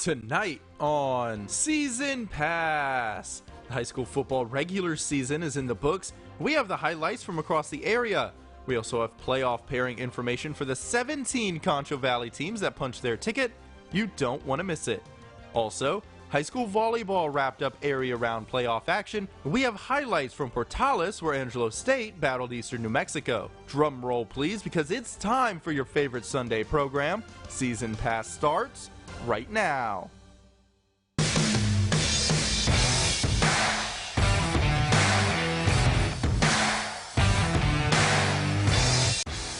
Tonight on Season Pass. The high school football regular season is in the books. We have the highlights from across the area. We also have playoff pairing information for the 17 Concho Valley teams that punched their ticket. You don't want to miss it. Also, high school volleyball wrapped up area round playoff action. We have highlights from Portales, where Angelo State battled Eastern New Mexico. Drum roll please, because it's time for your favorite Sunday program. Season Pass starts right now.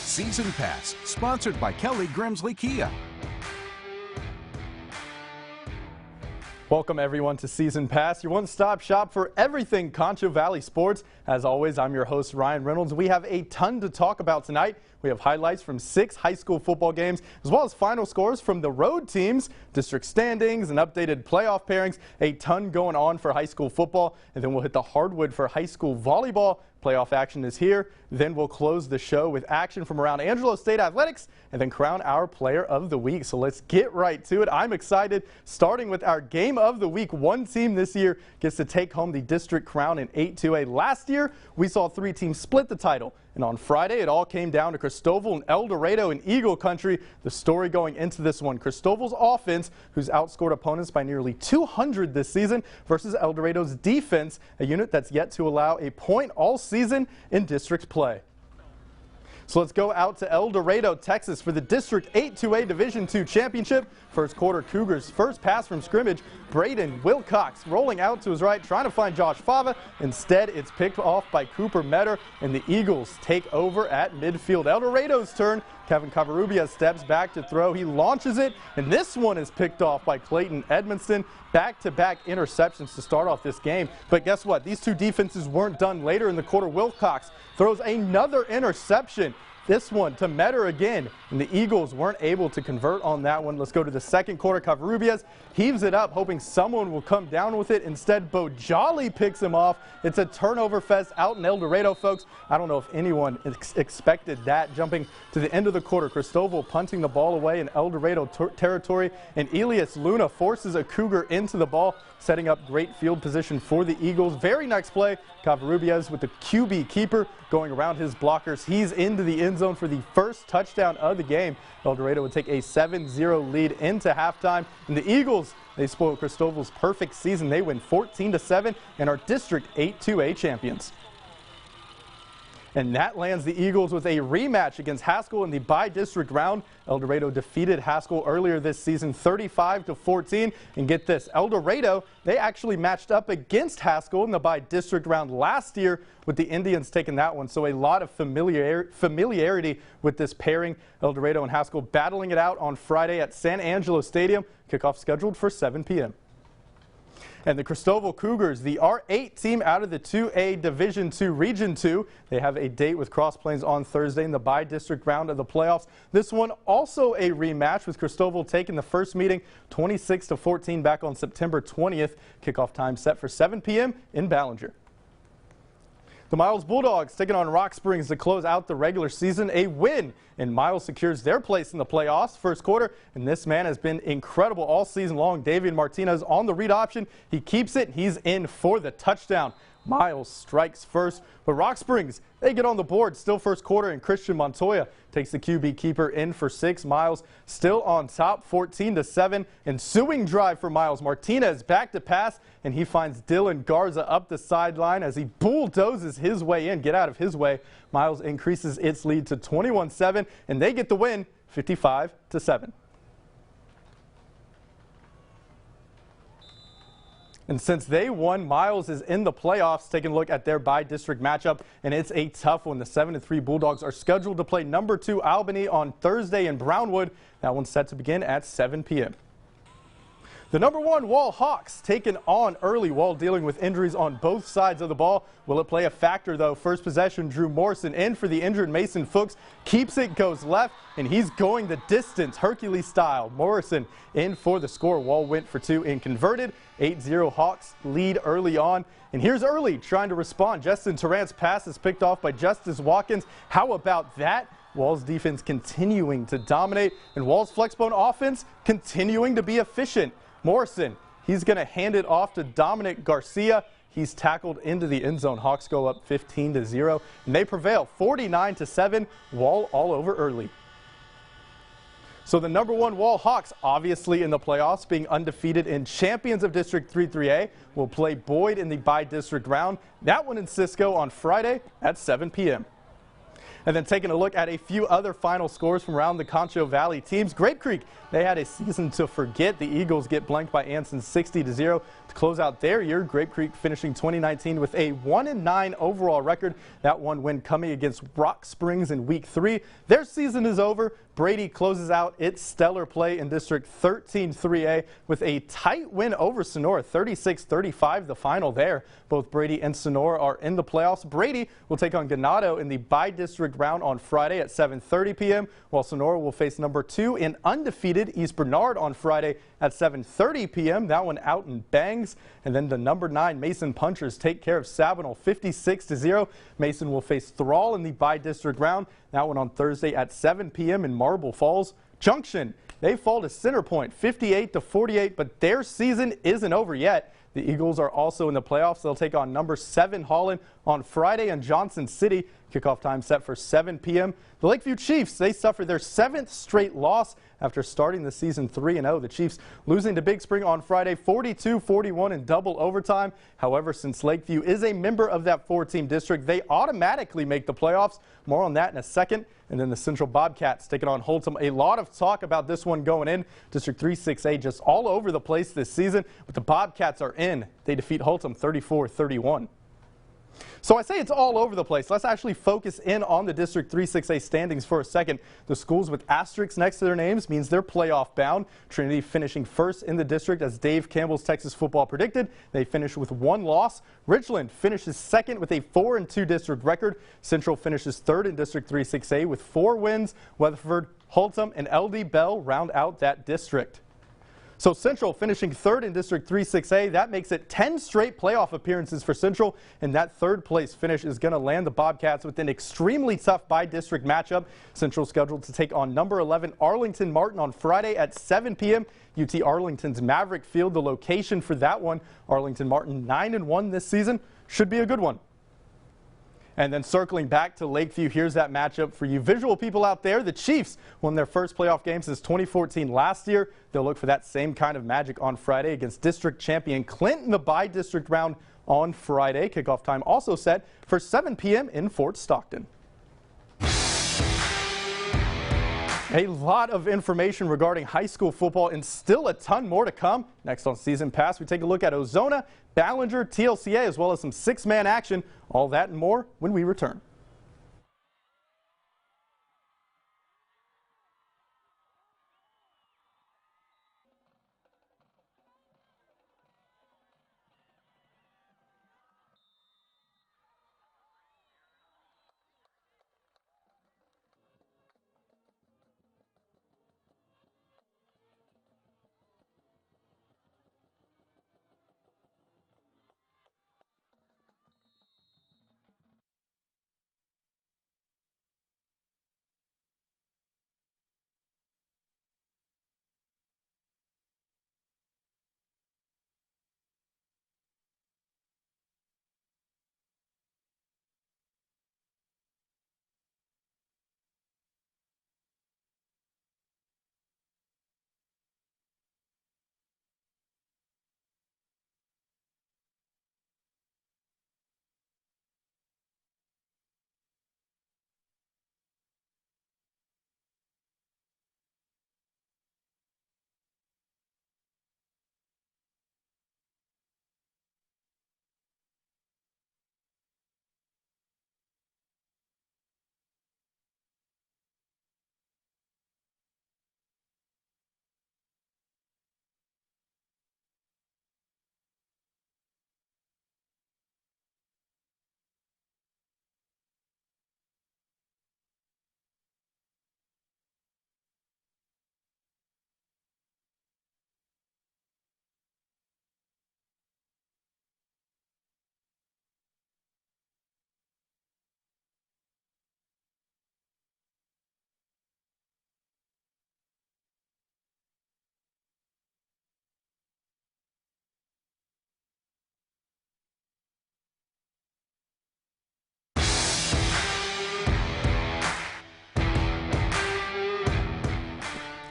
Season Pass, sponsored by Kelly Grimsley Kia. Welcome everyone to Season Pass, your one-stop shop for everything Concho Valley sports. As always, I'm your host Ryan Reynolds. We have a ton to talk about tonight. We have highlights from 6 high school football games, as well as final scores from the road teams, district standings, and updated playoff pairings. A ton going on for high school football, and then we'll hit the hardwood for high school volleyball. Playoff action is here. Then we'll close the show with action from around Angelo State Athletics and then crown our player of the week. So let's get right to it. I'm excited, starting with our game of the week. One team this year gets to take home the district crown in 8-2A. Last year, we saw 3 teams split the title. And on Friday, it all came down to Cristoval and El Dorado in Eagle Country. The story going into this one, Cristoval's offense, who's outscored opponents by nearly 200 this season, versus El Dorado's defense, a unit that's yet to allow a point all season in district play. So let's go out to El Dorado, Texas for the District 8-2A Division II Championship. First quarter, Cougars first pass from scrimmage. Braden Wilcox rolling out to his right, trying to find Josh Fava. Instead, it's picked off by Cooper Metter, and the Eagles take over at midfield. El Dorado's turn. Kevin Covarrubias steps back to throw. He launches it, and this one is picked off by Clayton Edmonston. Back-to-back interceptions to start off this game. But guess what? These two defenses weren't done. Later in the quarter, Wilcox throws another interception. This one to Metter again, and the Eagles weren't able to convert on that one. Let's go to the second quarter. Covarrubias heaves it up, hoping someone will come down with it. Instead, Bo Jolly picks him off. It's a turnover fest out in El Dorado, folks. I don't know if anyone expected that. Jumping to the end of the quarter, Cristoval punting the ball away in El Dorado territory, and Elias Luna forces a Cougar into the ball, setting up great field position for the Eagles. Very next play, Covarrubias with the QB keeper going around his blockers. He's into the end zone for the first touchdown of the game. El Dorado would take a 7-0 lead into halftime. And the Eagles, they spoiled Cristoval's perfect season. They win 14-7 and are District 8-2A champions. And that lands the Eagles with a rematch against Haskell in the bi-district round. El Dorado defeated Haskell earlier this season 35-14. And get this, El Dorado, they actually matched up against Haskell in the bi-district round last year, with the Indians taking that one. So a lot of familiarity with this pairing. El Dorado and Haskell battling it out on Friday at San Angelo Stadium. Kickoff scheduled for 7 p.m. And the Cristoval Cougars, the R8 team out of the 2A Division II Region 2. They have a date with Cross Plains on Thursday in the bi-district round of the playoffs. This one also a rematch, with Cristoval taking the first meeting 26-14 back on September 20th. Kickoff time set for 7 p.m. in Ballinger. The Miles Bulldogs taking on Rock Springs to close out the regular season. A win, and Miles secures their place in the playoffs first quarter. And this man has been incredible all season long. Davian Martinez on the read option. He keeps it. He's in for the touchdown. Miles strikes first, but Rock Springs, they get on the board. Still first quarter, and Christian Montoya takes the QB keeper in for 6. Miles still on top, 14-7. Ensuing drive for Miles. Martinez back to pass, and he finds Dylan Garza up the sideline as he bulldozes his way in. Get out of his way. Miles increases its lead to 21-7, and they get the win, 55-7. And since they won, Miles is in the playoffs. Taking a look at their bi-district matchup, and it's a tough one. The 7-3 Bulldogs are scheduled to play number 2 Albany on Thursday in Brownwood. That one's set to begin at 7 p.m. The number 1 Wall Hawks taken on early while dealing with injuries on both sides of the ball. Will it play a factor, though? First possession, Drew Morrison in for the injured Mason Fuchs. Keeps it, goes left, and he's going the distance, Hercules style. Morrison in for the score. Wall went for 2 and converted. 8-0 Hawks lead early on. And here's Early trying to respond. Justin Tarrant's pass is picked off by Justice Watkins. How about that? Wall's defense continuing to dominate, and Wall's flexbone offense continuing to be efficient. Morrison, he's going to hand it off to Dominic Garcia. He's tackled into the end zone. Hawks go up 15-0, and they prevail 49-7. Wall all over early. So the #1 Wall Hawks, obviously in the playoffs, being undefeated and champions of District 3-3A, will play Boyd in the by-district round. That one in Cisco on Friday at 7 p.m. And then taking a look at a few other final scores from around the Concho Valley teams. Grape Creek, they had a season to forget. The Eagles get blanked by Anson 60-0 to close out their year. Grape Creek finishing 2019 with a 1-9 overall record. That one win coming against Rock Springs in week 3. Their season is over. Brady closes out its stellar play in District 13-3A with a tight win over Sonora, 36-35 the final there. Both Brady and Sonora are in the playoffs. Brady will take on Ganado in the by-district round on Friday at 7:30 p.m., while Sonora will face #2 in undefeated East Bernard on Friday at 7:30 p.m. That one out in Bangs. And then the #9 Mason Punchers take care of Sabinal 56-0. Mason will face Thrall in the by-district round. That one on Thursday at 7 p.m. in Marble Falls. Junction, they fall to Center Point 58-48, but their season isn't over yet. The Eagles are also in the playoffs. They'll take on #7 Holland on Friday in Johnson City. Kickoff time set for 7 p.m. The Lakeview Chiefs, they suffered their 7th straight loss after starting the season 3-0. The Chiefs losing to Big Spring on Friday 42-41 in double overtime. However, since Lakeview is a member of that 4-team district, they automatically make the playoffs. More on that in a second. And then the Central Bobcats taking on Holtom. A lot of talk about this one going in. District 3-6A just all over the place this season, but the Bobcats are in. They defeat Holtom 34-31. So I say it's all over the place. Let's actually focus in on the District 3-6A standings for a second. The schools with asterisks next to their names means they're playoff bound. Trinity finishing first in the district as Dave Campbell's Texas Football predicted. They finish with 1 loss. Richland finishes second with a 4-2 district record. Central finishes third in District 3-6A with 4 wins. Weatherford, Holtom, and LD Bell round out that district. So Central finishing third in District 3-6A. That makes it 10 straight playoff appearances for Central, and that third place finish is going to land the Bobcats with an extremely tough by-district matchup. Central scheduled to take on #11 Arlington Martin on Friday at 7 p.m. UT Arlington's Maverick Field, the location for that one. Arlington Martin 9-1 this season. Should be a good one. And then circling back to Lakeview, here's that matchup for you visual people out there. The Chiefs won their first playoff game since 2014 last year. They'll look for that same kind of magic on Friday against district champion Clinton in the by-district round on Friday. Kickoff time also set for 7 p.m. in Fort Stockton. A lot of information regarding high school football and still a ton more to come. Next on Season Pass, we take a look at Ozona, Ballinger, TLCA, as well as some 6-man action. All that and more when we return.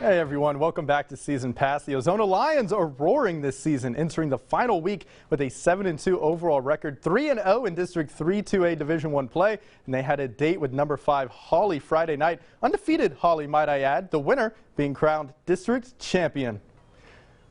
Hey everyone, welcome back to Season Pass. The Ozona Lions are roaring this season, entering the final week with a 7-2 overall record, 3-0 in District 3 2A Division I play, and they had a date with number 5 Hawley Friday night. Undefeated Hawley, might I add, the winner being crowned district champion.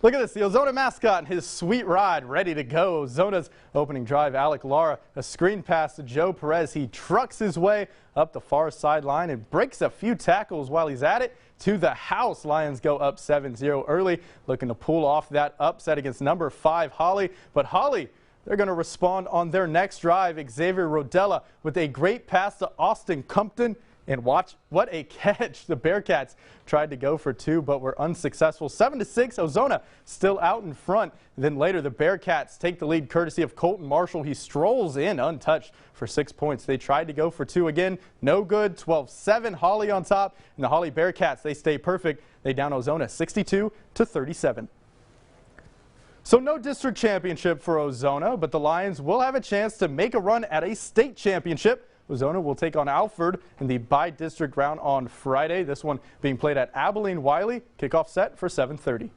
Look at this, the Ozona mascot and his sweet ride ready to go. Ozona's opening drive, Alec Lara, a screen pass to Joe Perez. He trucks his way up the far sideline and breaks a few tackles while he's at it. To the house, Lions go up 7-0 early, looking to pull off that upset against number 5 Hawley. But Hawley, they're going to respond on their next drive. Xavier Rodella with a great pass to Austin Compton. And watch what a catch. The Bearcats tried to go for 2 but were unsuccessful. 7-6, Ozona still out in front. And then later the Bearcats take the lead courtesy of Colton Marshall. He strolls in untouched for 6 points. They tried to go for 2 again. No good. 12-7, Hawley on top. And the Hawley Bearcats, they stay perfect. They down Ozona 62-37. So no district championship for Ozona, but the Lions will have a chance to make a run at a state championship. Ozona will take on Alford in the by-district round on Friday. This one being played at Abilene Wiley. Kickoff set for 7:30.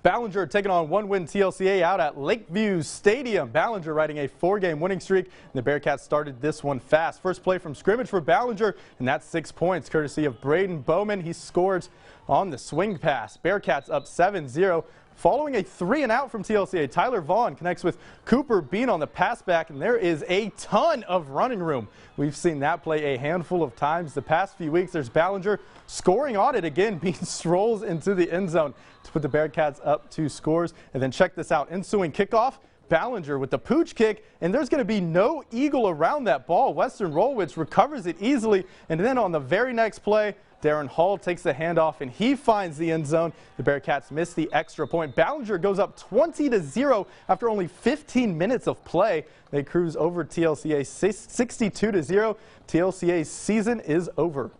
Ballinger taking on one-win TLCA out at Lakeview Stadium. Ballinger riding a 4-game winning streak, and the Bearcats started this one fast. First play from scrimmage for Ballinger, and that's 6 points, courtesy of Braden Bowman. He scores on the swing pass. Bearcats up 7-0. Following a 3-and-out from TLCA, Tyler Vaughn connects with Cooper Bean on the pass back, and there is a ton of running room. We've seen that play a handful of times the past few weeks. There's Ballinger scoring on it again. Bean strolls into the end zone to put the Bearcats up 2 scores. And then check this out. Ensuing kickoff, Ballinger with the pooch kick, and there's going to be no eagle around that ball. Western Rolwitz recovers it easily, and then on the very next play, Darren Hall takes the handoff and he finds the end zone. The Bearcats miss the extra point. Ballinger goes up 20-0 after only 15 minutes of play. They cruise over TLCA 62-0. TLCA's season is over.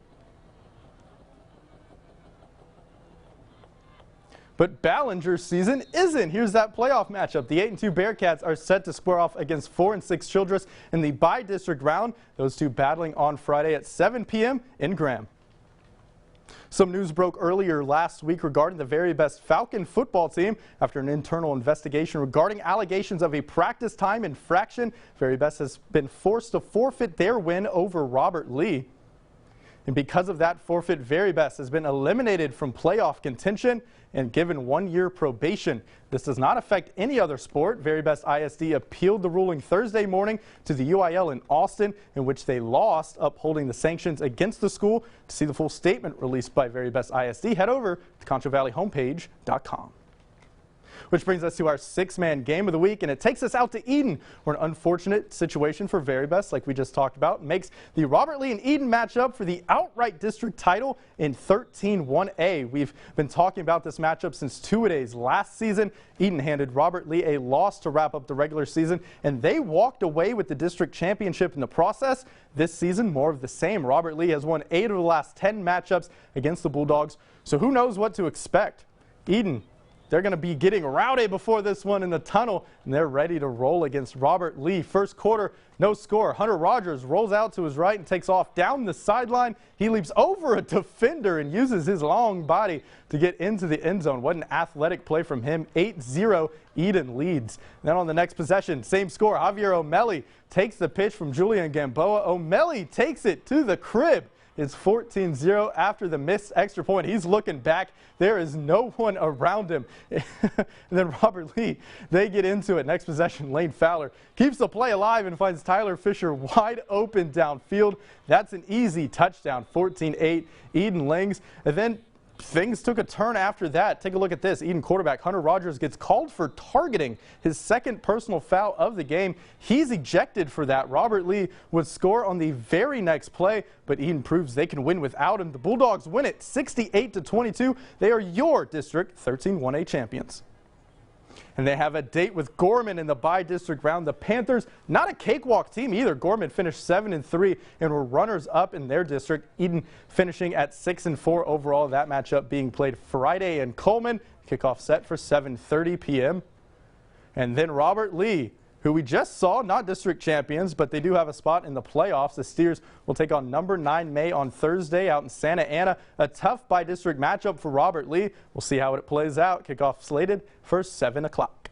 But Ballinger's season isn't. Here's that playoff matchup. The 8-2 Bearcats are set to square off against 4-6 Childress in the by-district round. Those two battling on Friday at 7 p.m. in Graham. Some news broke earlier last week regarding the very best Falcon football team. After an internal investigation regarding allegations of a practice time infraction, Very Best has been forced to forfeit their win over Robert Lee. And because of that forfeit, Very Best has been eliminated from playoff contention and given 1-year probation. This does not affect any other sport. Very Best ISD appealed the ruling Thursday morning to the UIL in Austin, in which they lost, upholding the sanctions against the school. To see the full statement released by Very Best ISD, head over to ConchoValleyHomepage.com. Which brings us to our 6-man game of the week, and it takes us out to Eden, where an unfortunate situation for Very Best, like we just talked about, makes the Robert Lee and Eden matchup for the outright district title in 13-1A. We've been talking about this matchup since 2-A-days last season. Eden handed Robert Lee a loss to wrap up the regular season, and they walked away with the district championship in the process. This season, more of the same. Robert Lee has won 8 of the last 10 matchups against the Bulldogs, so who knows what to expect. Eden, they're going to be getting rowdy before this one in the tunnel, and they're ready to roll against Robert Lee. First quarter, no score. Hunter Rogers rolls out to his right and takes off down the sideline. He leaps over a defender and uses his long body to get into the end zone. What an athletic play from him. 8-0, Eden leads. Then on the next possession, same score. Javier O'Malley takes the pitch from Julian Gamboa. O'Malley takes it to the crib. It's 14-0 after the missed extra point. He's looking back. There is no one around him. And then Robert Lee, they get into it. Next possession, Lane Fowler keeps the play alive and finds Tyler Fisher wide open downfield. That's an easy touchdown, 14-8, Eden Lings. And then things took a turn after that. Take a look at this. Eden quarterback Hunter Rogers gets called for targeting, his second personal foul of the game. He's ejected for that. Robert Lee would score on the very next play, but Eden proves they can win without him. The Bulldogs win it 68-22. They are your district 13-1A champions. And they have a date with Gorman in the by-district round. The Panthers, not a cakewalk team either. Gorman finished 7-3 and were runners-up in their district. Eden finishing at 6-4 overall. That matchup being played Friday in Coleman. Kickoff set for 7:30 p.m. And then Robert Lee, who we just saw, not district champions, but they do have a spot in the playoffs. The Steers will take on number 9 May on Thursday out in Santa Ana. A tough by-district matchup for Robert Lee. We'll see how it plays out. Kickoff slated for 7 o'clock.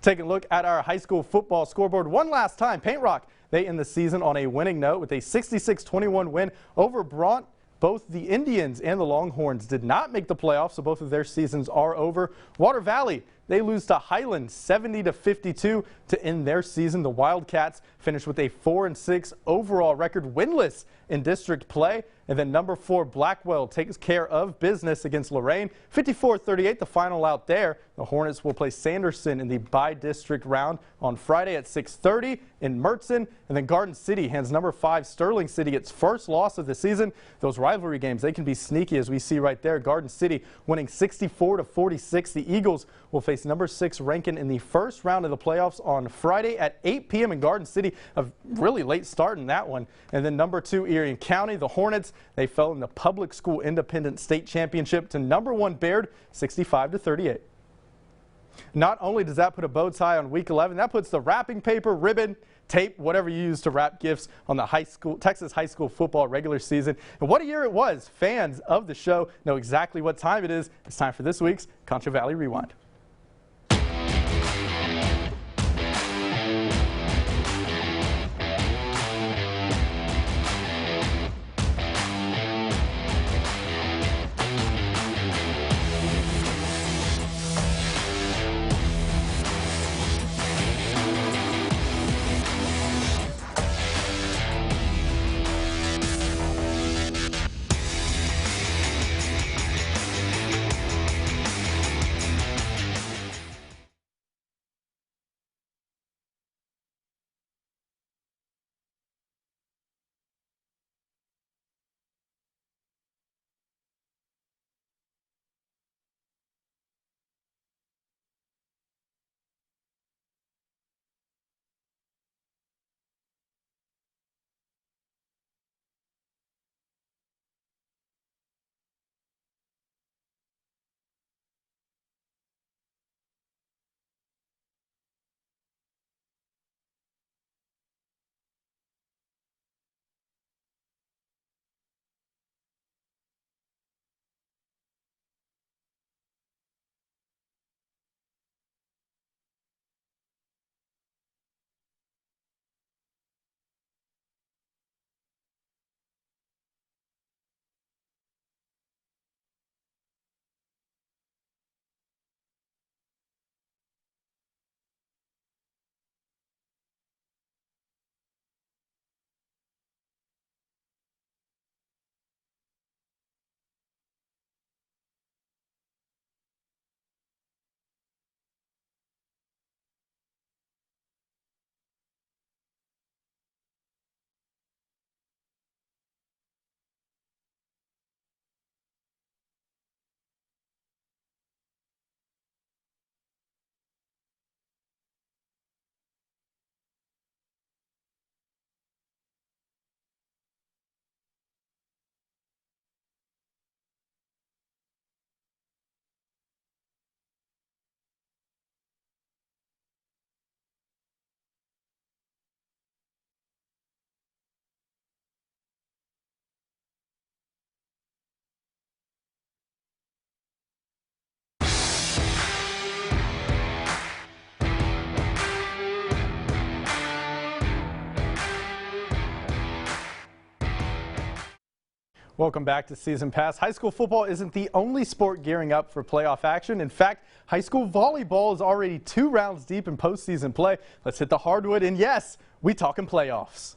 Taking a look at our high school football scoreboard one last time. Paint Rock, they end the season on a winning note with a 66-21 win over Bront. Both the Indians and the Longhorns did not make the playoffs, so both of their seasons are over. Water Valley, they lose to Highland 70-52 to end their season. The Wildcats finish with a 4-6 overall record, winless in district play. And then number 4 Blackwell takes care of business against Lorain, 54-38, the final out there. The Hornets will play Sanderson in the by-district round on Friday at 6:30 in Mertzen. And then Garden City hands number 5 Sterling City its first loss of the season. Those rivalry games, they can be sneaky, as we see right there. Garden City winning 64-46. The Eagles will face number 6 Rankin in the first round of the playoffs on Friday at 8 p.m. in Garden City. A really late start in that one. And then number 2 Erie County, the Hornets, they fell in the public school independent state championship to number 1 Baird, 65-38. Not only does that put a bow tie on week 11, that puts the wrapping paper, ribbon, tape, whatever you use to wrap gifts on the Texas high school football regular season. And what a year it was. Fans of the show know exactly what time it is. It's time for this week's Concho Valley Rewind. Welcome back to Season Pass. High school football isn't the only sport gearing up for playoff action. In fact, high school volleyball is already 2 rounds deep in postseason play. Let's hit the hardwood, and yes, we talking playoffs.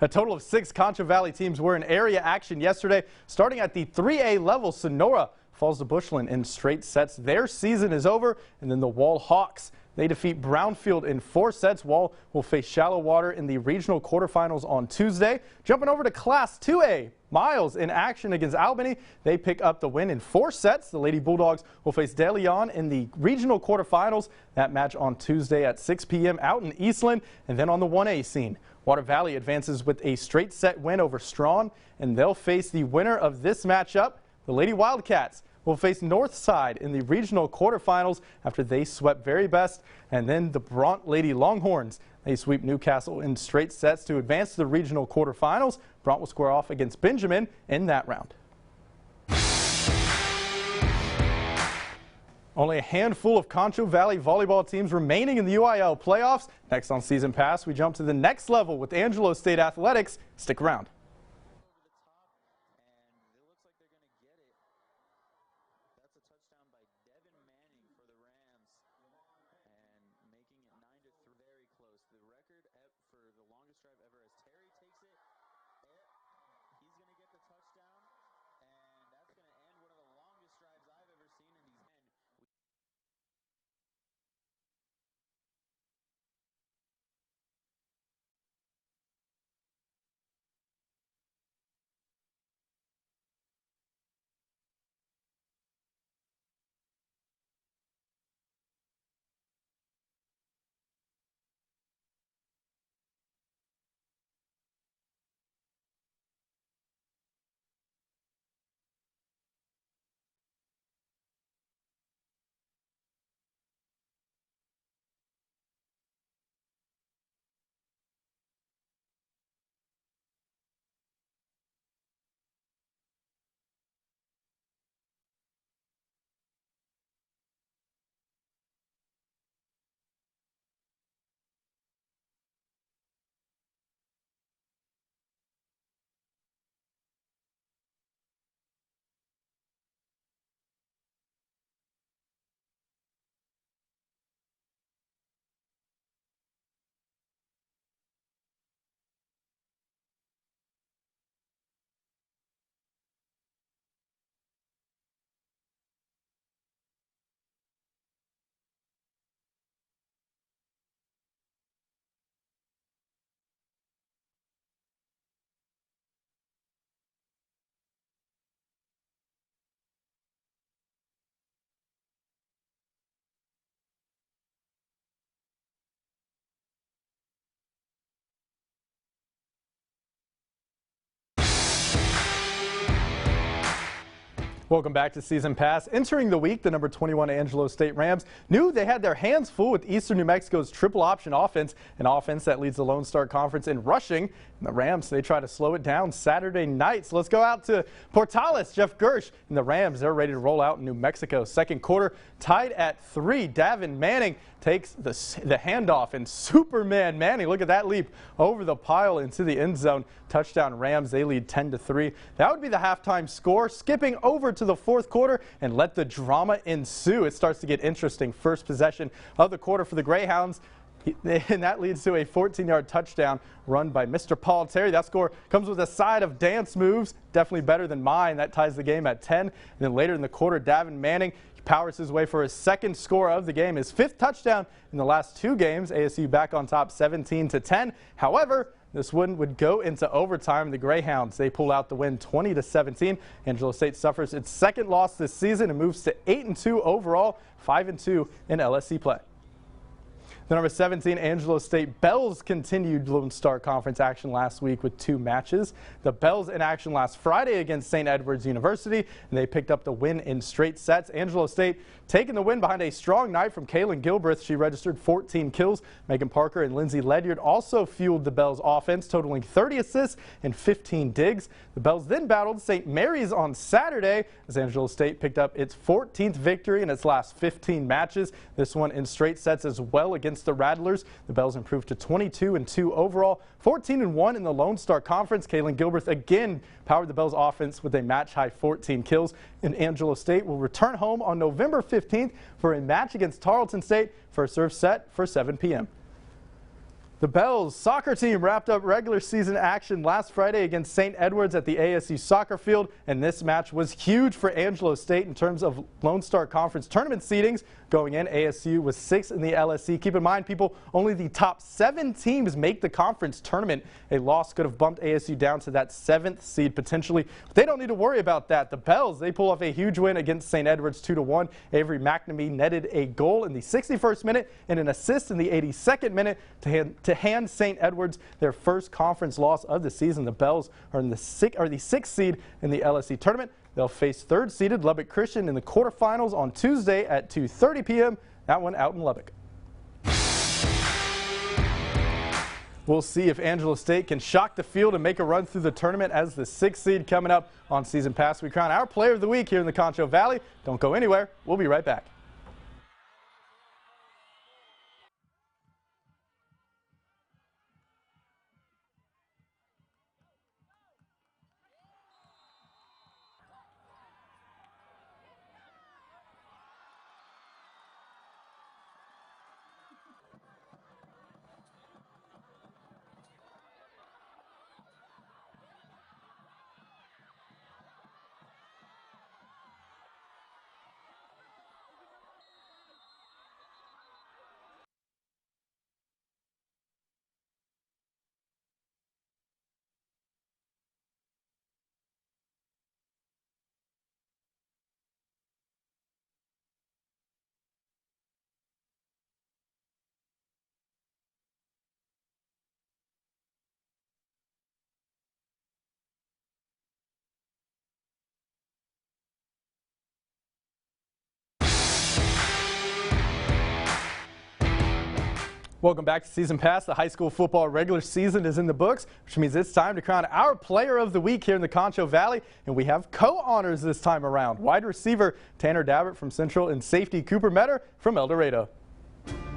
A total of 6 Concho Valley teams were in area action yesterday. Starting at the 3A level, Sonora falls to Bushland in straight sets. Their season is over. And then the Wall Hawks, they defeat Brownfield in 4 sets. Wall will face Shallow Water in the regional quarterfinals on Tuesday. Jumping over to Class 2A, Miles in action against Albany. They pick up the win in 4 sets. The Lady Bulldogs will face De Leon in the regional quarterfinals. That match on Tuesday at 6 p.m. out in Eastland. And then on the 1A scene, Water Valley advances with a straight set win over Strawn, and they'll face the winner of this matchup, the Lady Wildcats, will face Northside in the regional quarterfinals after they swept Very Best. And then the Bront Lady Longhorns, they sweep Newcastle in straight sets to advance to the regional quarterfinals. Bront will square off against Benjamin in that round. Only a handful of Concho Valley volleyball teams remaining in the UIL playoffs. Next on Season Pass, we jump to the next level with Angelo State Athletics. Stick around. Welcome back to Season Pass. Entering the week, the number 21 Angelo State Rams knew they had their hands full with Eastern New Mexico's triple option offense, an offense that leads the Lone Star Conference in rushing. And the Rams, they try to slow it down Saturday night. So let's go out to Portales. Jeff Gersh and the Rams, they're ready to roll out in New Mexico. Second quarter, tied at 3. Davin Manning takes the handoff, and Superman Manning, look at that leap over the pile into the end zone. Touchdown Rams, they lead 10-3. That would be the halftime score. Skipping over to the fourth quarter and let the drama ensue. It starts to get interesting. First possession of the quarter for the Greyhounds. And that leads to a 14-yard touchdown run by Mr. Paul Terry. That score comes with a side of dance moves, definitely better than mine. That ties the game at 10. And then later in the quarter, Davin Manning powers his way for his second score of the game, his 5th touchdown in the last 2 games. ASU back on top 17-10. However, this one would go into overtime. The Greyhounds, they pull out the win 20-17. Angelo State suffers its second loss this season and moves to 8-2 overall, 5-2 in LSC play. The number 17 Angelo State Bells continued Lone Star Conference action last week with 2 matches. The Bells in action last Friday against St. Edward's University, and they picked up the win in straight sets. Angelo State taking the win behind a strong night from Kaylin Gilbreth. She registered 14 kills. Megan Parker and Lindsay Ledyard also fueled the Bells offense, totaling 30 assists and 15 digs. The Bells then battled St. Mary's on Saturday as Angelo State picked up its 14th victory in its last 15 matches. This one in straight sets as well against the Rattlers. The Bells improved to 22-2 overall, 14-1 in the Lone Star Conference. Kaylin Gilbreth again powered the Bells offense with a match-high 14 kills. And Angelo State will return home on November 15th for a match against Tarleton State. First serve set for 7 p.m. The Bells soccer team wrapped up regular season action last Friday against St. Edward's at the ASU soccer field, and this match was huge for Angelo State in terms of Lone Star Conference tournament seedings. Going in, ASU was 6th in the LSC. Keep in mind, people, only the top 7 teams make the conference tournament. A loss could have bumped ASU down to that 7th seed potentially, but they don't need to worry about that. The Bells, they pull off a huge win against St. Edward's 2-1. Avery McNamee netted a goal in the 61st minute and an assist in the 82nd minute to hand St. Edward's their first conference loss of the season. The Bells are in the 6th seed in the LSC tournament. They'll face third-seeded Lubbock Christian in the quarterfinals on Tuesday at 2:30 p.m. That one out in Lubbock. We'll see if Angelo State can shock the field and make a run through the tournament as the 6th seed. Coming up on Season Pass, we crown our Player of the Week here in the Concho Valley. Don't go anywhere. We'll be right back. Welcome back to Season Pass. The high school football regular season is in the books, which means it's time to crown our Player of the Week here in the Concho Valley. And we have co-honors this time around. Wide receiver Tanner Dabbert from Central and safety Cooper Metter from El Dorado.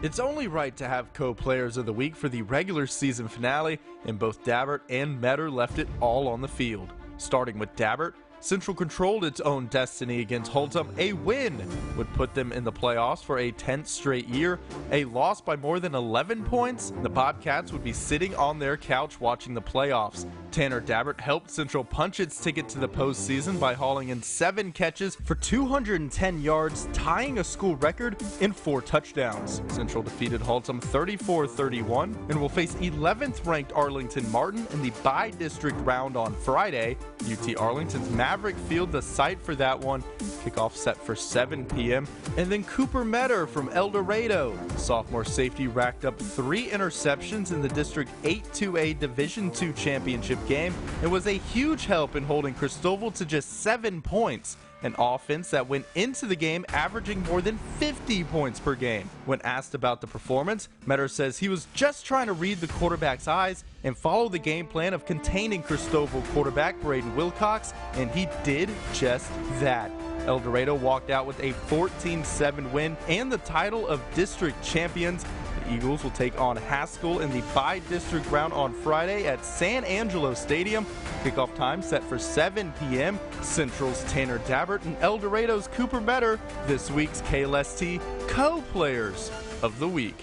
It's only right to have co-players of the week for the regular season finale, and both Dabbert and Metter left it all on the field. Starting with Dabbert, Central controlled its own destiny against Holtum. A win would put them in the playoffs for a 10th straight year. A loss by more than 11 points, the Bobcats would be sitting on their couch watching the playoffs. Tanner Dabbert helped Central punch its ticket to the postseason by hauling in 7 catches for 210 yards, tying a school record in 4 touchdowns. Central defeated Holtum 34-31 and will face 11th ranked Arlington Martin in the bi-district round on Friday. UT Arlington's Maverick Field, the site for that one. Kickoff set for 7 p.m. And then Cooper Metter from El Dorado. Sophomore safety racked up 3 interceptions in the District 8-2A Division II championship game and was a huge help in holding Cristobal to just 7 points. An offense that went into the game averaging more than 50 points per game. When asked about the performance, Metter says he was just trying to read the quarterback's eyes and follow the game plan of containing Cristobal quarterback Braden Wilcox, and he did just that. El Dorado walked out with a 14-7 win and the title of district champions. The Eagles will take on Haskell in the bi-district round on Friday at San Angelo Stadium. Kickoff time set for 7 p.m. Central's Tanner Dabbert and El Dorado's Cooper Metter, this week's KLST Co-Players of the Week.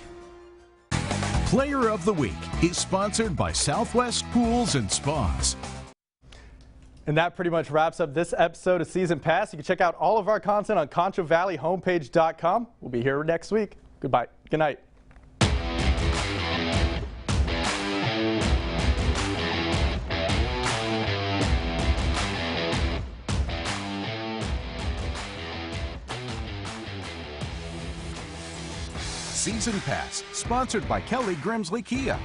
Player of the Week is sponsored by Southwest Pools and Spas. And that pretty much wraps up this episode of Season Pass. You can check out all of our content on ConchoValleyHomepage.com. We'll be here next week. Goodbye. Good night. Season Pass, sponsored by Kelly Grimsley Kia.